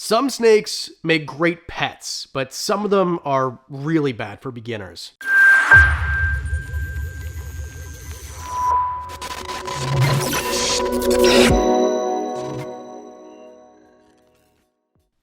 Some snakes make great pets, but some of them are really bad for beginners.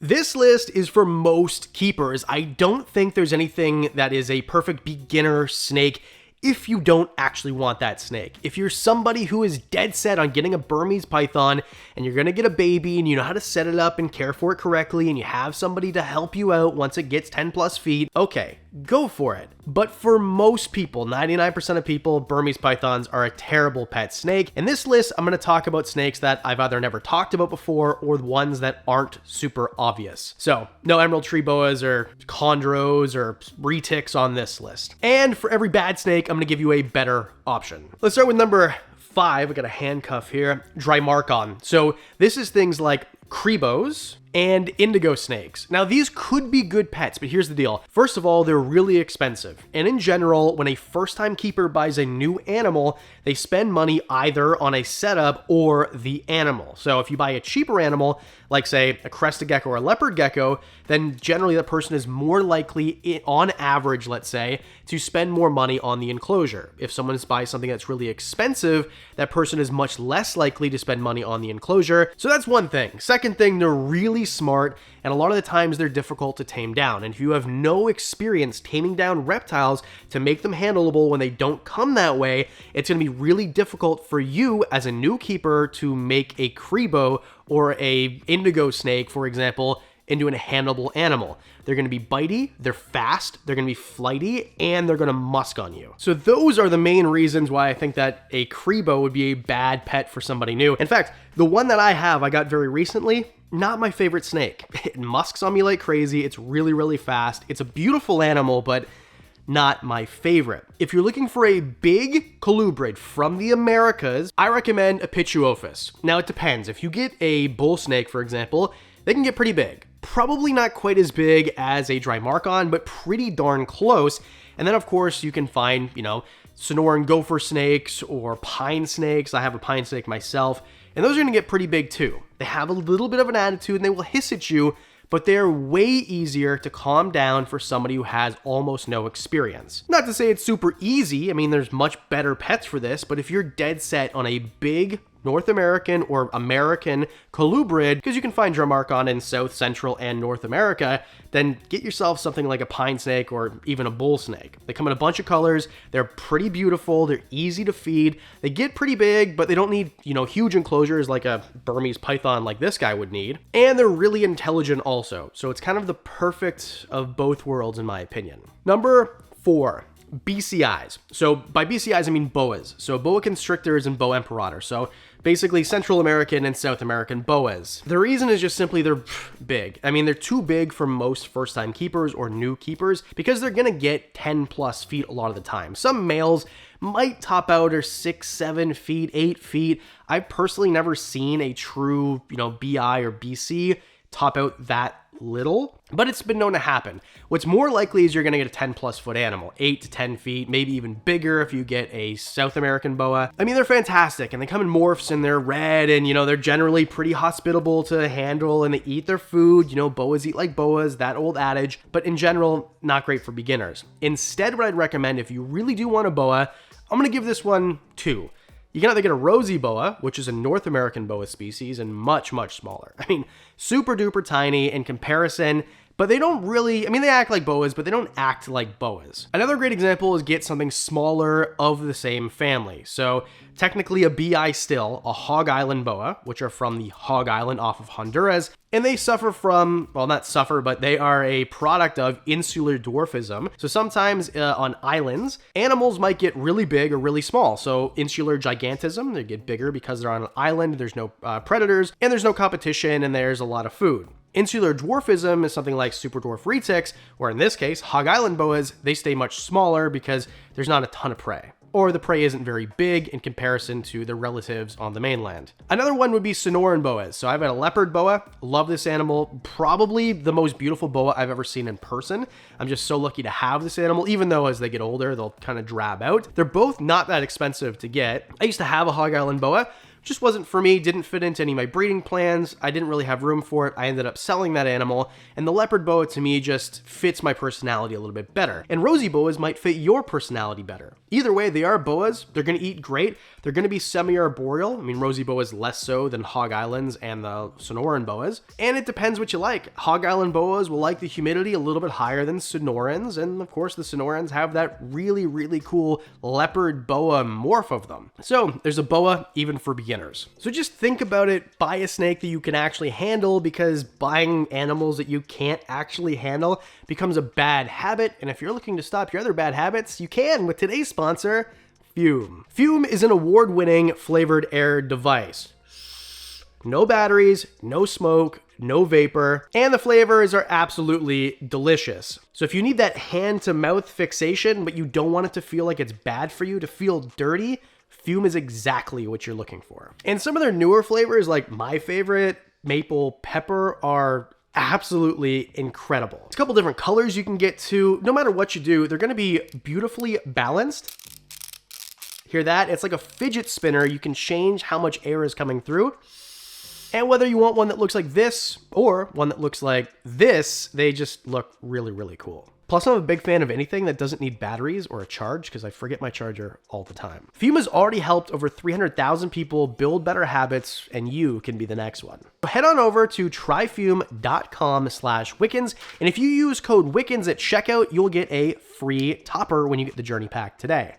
This list is for most keepers. I don't think there's anything that is a perfect beginner snake if you don't actually want that snake. If you're somebody who is dead set on getting a Burmese python and you're going to get a baby and you know how to set it up and care for it correctly and you have somebody to help you out once it gets 10 plus feet, okay, go for it. But for most people, 99% of people, Burmese pythons are a terrible pet snake. In this list, I'm going to talk about snakes that I've either never talked about before or ones that aren't super obvious. So no emerald tree boas or chondros or retics on this list. And for every bad snake, I'm going to give you a better option. Let's start with number 5. I got a handcuff here. Drymarchon. So this is things like Crebos and indigo snakes. Now these could be good pets, but here's the deal. First of all, they're really expensive. And in general, when a first-time keeper buys a new animal, they spend money either on a setup or the animal. So if you buy a cheaper animal, like say a crested gecko or a leopard gecko, then generally that person is more likely, on average, let's say, to spend more money on the enclosure. If someone buys something that's really expensive, that person is much less likely to spend money on the enclosure. So that's one thing. Second thing, they're really smart, and a lot of the times they're difficult to tame down. And if you have no experience taming down reptiles to make them handleable when they don't come that way, it's going to be really difficult for you as a new keeper to make a Crebo or a indigo snake, for example, into a handleable animal. They're going to be bitey, they're fast, they're going to be flighty, and they're going to musk on you. So those are the main reasons why I think that a Crebo would be a bad pet for somebody new. In fact, the one that I got very recently, not my favorite snake. It musks on me like crazy. It's really, really fast. It's a beautiful animal, but not my favorite. If you're looking for a big colubrid from the Americas, I recommend a Pituophis. Now it depends. If you get a bull snake, for example, they can get pretty big. Probably not quite as big as a Drymarchon, but pretty darn close. And then of course you can find, Sonoran gopher snakes or pine snakes. I have a pine snake myself, and those are gonna get pretty big too. They have a little bit of an attitude and they will hiss at you, but they're way easier to calm down for somebody who has almost no experience. Not to say it's super easy. I mean, there's much better pets for this, but if you're dead set on a big North American or American colubrid, because you can find Drymarchon in South, Central, and North America, then get yourself something like a pine snake or even a bull snake. They come in a bunch of colors. They're pretty beautiful. They're easy to feed. They get pretty big, but they don't need, huge enclosures like a Burmese python like this guy would need. And they're really intelligent also. So it's kind of the perfect of both worlds in my opinion. Number 4. BCIs. So by BCIs, I mean boas. So boa constrictors and boa imperator. So basically Central American and South American boas. The reason is just simply they're big. I mean, they're too big for most first-time keepers or new keepers because they're going to get 10 plus feet a lot of the time. Some males might top out or 6, 7 feet, 8 feet. I've personally never seen a true, BI or BC top out that little, but it's been known to happen. What's more likely is you're going to get a 10 plus foot animal, 8 to 10 feet, maybe even bigger if you get a South American boa. I mean, they're fantastic and they come in morphs and they're red and, they're generally pretty hospitable to handle and they eat their food. Boas eat like boas, that old adage, but in general, not great for beginners. Instead, what I'd recommend if you really do want a boa, I'm going to give this one 2. You can either get a rosy boa, which is a North American boa species and much, much smaller. I mean, super duper tiny in comparison, but they don't really, they act like boas, but they don't act like boas. Another great example is get something smaller of the same family. So technically a BI still, a Hog Island boa, which are from the Hog Island off of Honduras, and they suffer from, well, not suffer, but they are a product of insular dwarfism. So sometimes on islands, animals might get really big or really small. So insular gigantism, they get bigger because they're on an island, there's no predators, and there's no competition, and there's a lot of food. Insular dwarfism is something like super dwarf retics, or in this case, Hog Island boas, they stay much smaller because there's not a ton of prey, or the prey isn't very big in comparison to the relatives on the mainland. Another one would be Sonoran boas. So I've got a leopard boa, love this animal, probably the most beautiful boa I've ever seen in person. I'm just so lucky to have this animal, even though as they get older, they'll kind of drab out. They're both not that expensive to get. I used to have a Hog Island boa. Just wasn't for me, didn't fit into any of my breeding plans. I didn't really have room for it. I ended up selling that animal, and the leopard boa to me just fits my personality a little bit better. And rosy boas might fit your personality better. Either way, they are boas. They're going to eat great. They're going to be semi-arboreal. I mean, rosy boas less so than Hog Islands and the Sonoran boas. And it depends what you like. Hog Island boas will like the humidity a little bit higher than Sonorans, and of course the Sonorans have that really, really cool leopard boa morph of them. So there's a boa even for beginners. So just think about it, buy a snake that you can actually handle, because buying animals that you can't actually handle becomes a bad habit. And if you're looking to stop your other bad habits, you can with today's sponsor, Fume. Fume is an award-winning flavored air device. No batteries, no smoke, no vapor, and the flavors are absolutely delicious. So if you need that hand-to-mouth fixation, but you don't want it to feel like it's bad for you, to feel dirty, Fume is exactly what you're looking for. And some of their newer flavors, like my favorite, maple pepper, are absolutely incredible. It's a couple different colors you can get to. No matter what you do, they're gonna be beautifully balanced. Hear that? It's like a fidget spinner. You can change how much air is coming through. And whether you want one that looks like this or one that looks like this, they just look really, really cool. Plus, I'm a big fan of anything that doesn't need batteries or a charge, because I forget my charger all the time. Fume has already helped over 300,000 people build better habits, and you can be the next one. So head on over to tryfume.com/Wickens, and if you use code Wickens at checkout, you'll get a free topper when you get the Journey Pack today.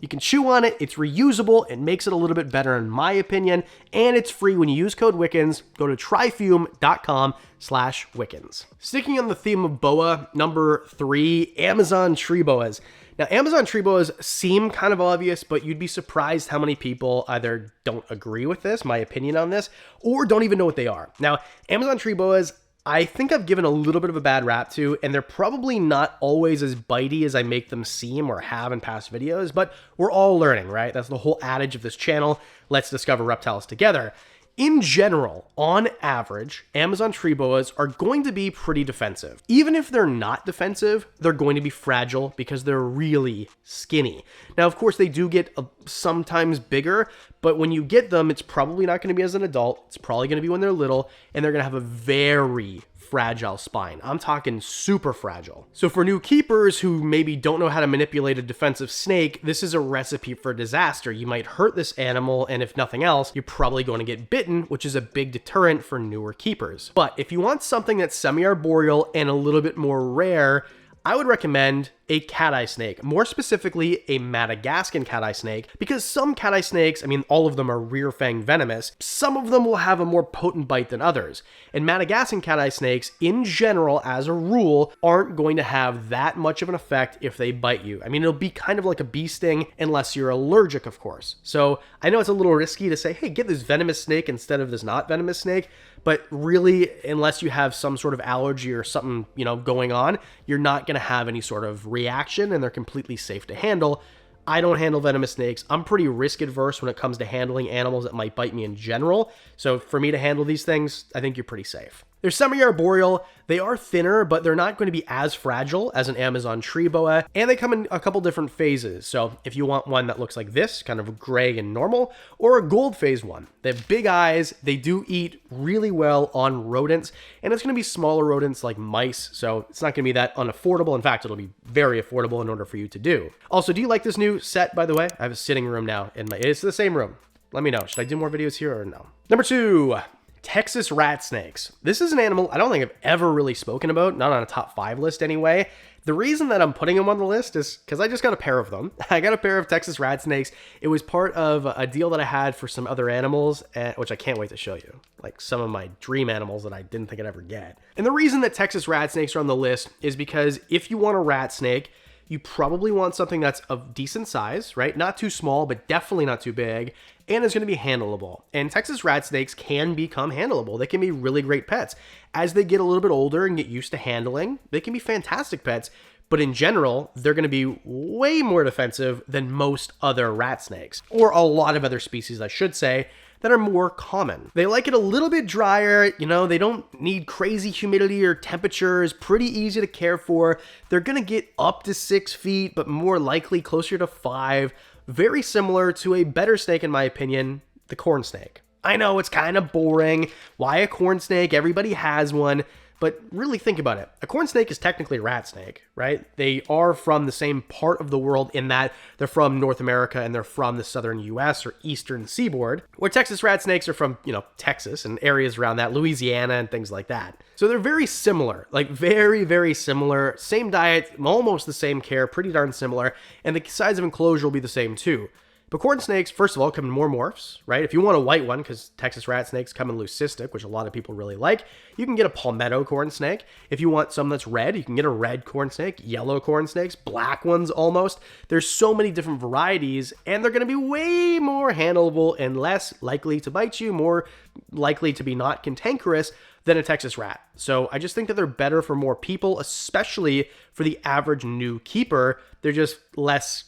You can chew on it, it's reusable, it makes it a little bit better in my opinion, and it's free when you use code Wickens. Go to tryfume.com/Wickens. Sticking on the theme of boa, number 3, Amazon tree boas. Now, Amazon tree boas seem kind of obvious, but you'd be surprised how many people either don't agree with this, my opinion on this, or don't even know what they are. Now, Amazon tree boas, I think I've given a little bit of a bad rap to, and they're probably not always as bitey as I make them seem or have in past videos, but we're all learning, right? That's the whole adage of this channel. Let's discover reptiles together. In general, on average, Amazon tree boas are going to be pretty defensive. Even if they're not defensive, they're going to be fragile because they're really skinny. Now, of course, they do get sometimes bigger, but when you get them, it's probably not going to be as an adult. It's probably going to be when they're little, and they're going to have a very fragile spine. I'm talking super fragile. So for new keepers who maybe don't know how to manipulate a defensive snake, this is a recipe for disaster. You might hurt this animal, and if nothing else, you're probably going to get bitten, which is a big deterrent for newer keepers. But if you want something that's semi-arboreal and a little bit more rare, I would recommend a cat-eye snake, more specifically a Madagascan cat-eye snake, because some cat-eye snakes, I mean, all of them are rear fang venomous, some of them will have a more potent bite than others. And Madagascan cat-eye snakes, in general, as a rule, aren't going to have that much of an effect if they bite you. I mean, it'll be kind of like a bee sting, unless you're allergic, of course. So I know it's a little risky to say, hey, get this venomous snake instead of this not venomous snake, but really, unless you have some sort of allergy or something, going on, you're not going to have any sort of reaction, and they're completely safe to handle. I don't handle venomous snakes. I'm pretty risk adverse when it comes to handling animals that might bite me in general. So for me to handle these things, I think you're pretty safe. They're semi-arboreal, they are thinner, but they're not going to be as fragile as an Amazon tree boa, and they come in a couple different phases. So if you want one that looks like this, kind of gray and normal, or a gold phase one. They have big eyes, they do eat really well on rodents, and it's going to be smaller rodents like mice, so it's not going to be that unaffordable. In fact, it'll be very affordable in order for you to do. Also, do you like this new set, by the way? I have a sitting room now, it's the same room. Let me know, should I do more videos here or no? Number 2. Texas rat snakes. This is an animal I don't think I've ever really spoken about, not on a top 5 list anyway. The reason that I'm putting them on the list is because I just got a pair of them. I got a pair of Texas rat snakes. It was part of a deal that I had for some other animals, which I can't wait to show you. Like some of my dream animals that I didn't think I'd ever get. And the reason that Texas rat snakes are on the list is because if you want a rat snake, you probably want something that's of decent size, right? Not too small, but definitely not too big. And it's going to be handleable. And Texas rat snakes can become handleable. They can be really great pets. As they get a little bit older and get used to handling, they can be fantastic pets. But in general, they're going to be way more defensive than most other rat snakes. Or a lot of other species, I should say, that are more common. They like it a little bit drier, they don't need crazy humidity or temperatures, pretty easy to care for. They're gonna get up to 6 feet, but more likely closer to 5. very similar to a better snake in my opinion, the corn snake. I know it's kind of boring. Why a corn snake? Everybody has one. But really think about it. A corn snake is technically a rat snake, right? They are from the same part of the world in that they're from North America and they're from the southern US or eastern seaboard, where Texas rat snakes are from, Texas and areas around that, Louisiana and things like that. So they're very similar, like very, very similar. Same diet, almost the same care, pretty darn similar. And the size of enclosure will be the same too. But corn snakes, first of all, come in more morphs, right? If you want a white one, because Texas rat snakes come in leucistic, which a lot of people really like, you can get a palmetto corn snake. If you want some that's red, you can get a red corn snake, yellow corn snakes, black ones almost. There's so many different varieties, and they're going to be way more handleable and less likely to bite you, more likely to be not cantankerous than a Texas rat. So I just think that they're better for more people, especially for the average new keeper. They're just less,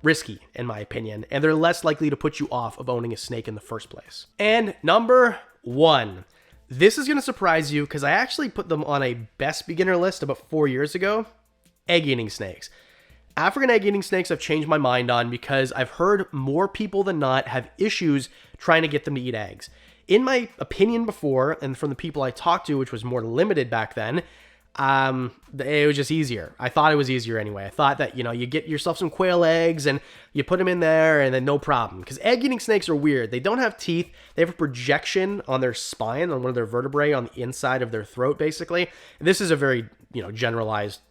risky in my opinion, and they're less likely to put you off of owning a snake in the first place. And number 1, this is going to surprise you because I actually put them on a best beginner list about 4 years ago, egg-eating snakes. African egg-eating snakes I've changed my mind on because I've heard more people than not have issues trying to get them to eat eggs. In my opinion before, and from the people I talked to, which was more limited back then, it was just easier. I thought it was easier anyway. I thought that, you get yourself some quail eggs and you put them in there and then no problem. Because egg-eating snakes are weird. They don't have teeth. They have a projection on their spine, on one of their vertebrae, on the inside of their throat, basically. This is a very, generalized,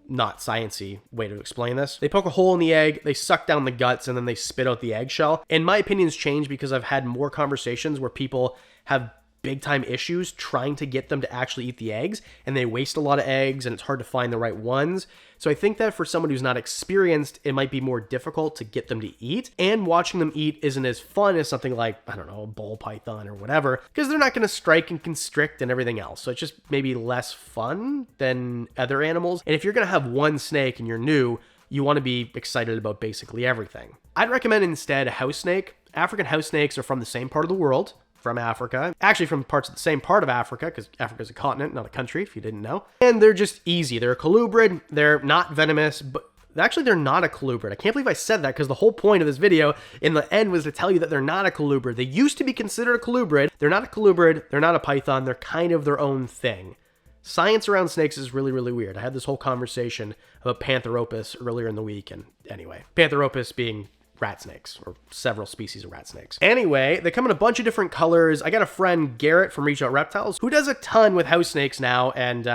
not sciencey way to explain this. They poke a hole in the egg, they suck down the guts, and then they spit out the eggshell. And my opinion's changed because I've had more conversations where people have big time issues trying to get them to actually eat the eggs, and they waste a lot of eggs and it's hard to find the right ones. So I think that for someone who's not experienced, it might be more difficult to get them to eat, and watching them eat isn't as fun as something like, I don't know, a ball python or whatever, because they're not going to strike and constrict and everything else. So it's just maybe less fun than other animals. And if you're going to have one snake and you're new, you want to be excited about basically everything. I'd recommend instead a house snake. African house snakes are from the same part of the world, from Africa, actually from parts of the same part of Africa, because Africa is a continent, not a country, if you didn't know. And they're just easy. They're a colubrid. They're not venomous, but actually they're not a colubrid. I can't believe I said that, because the whole point of this video in the end was to tell you that they're not a colubrid. They used to be considered a colubrid. They're not a colubrid. They're not a python. They're kind of their own thing. Science around snakes is really, really weird. I had this whole conversation about Pantheropus earlier in the week, and anyway, Pantheropus being rat snakes, or several species of rat snakes. Anyway, they come in a bunch of different colors. I got a friend, Garrett from Reptiles, who does a ton with house snakes now, and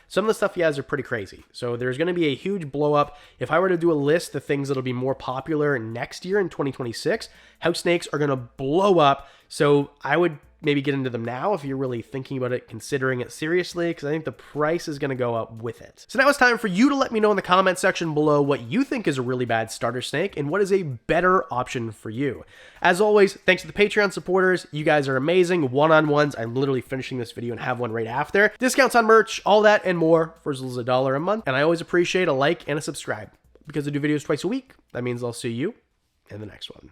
some of the stuff he has are pretty crazy. So there's going to be a huge blow up. If I were to do a list of things that'll be more popular next year in 2026, house snakes are going to blow up. So I would maybe get into them now if you're really thinking about it, considering it seriously, because I think the price is going to go up with it. So now it's time for you to let me know in the comment section below what you think is a really bad starter snake and what is a better option for you. As always, thanks to the Patreon supporters. You guys are amazing. One-on-ones. I'm literally finishing this video and have one right after. Discounts on merch, all that and more for as little as $1 a month. And I always appreciate a like and a subscribe. Because I do videos twice a week, that means I'll see you in the next one.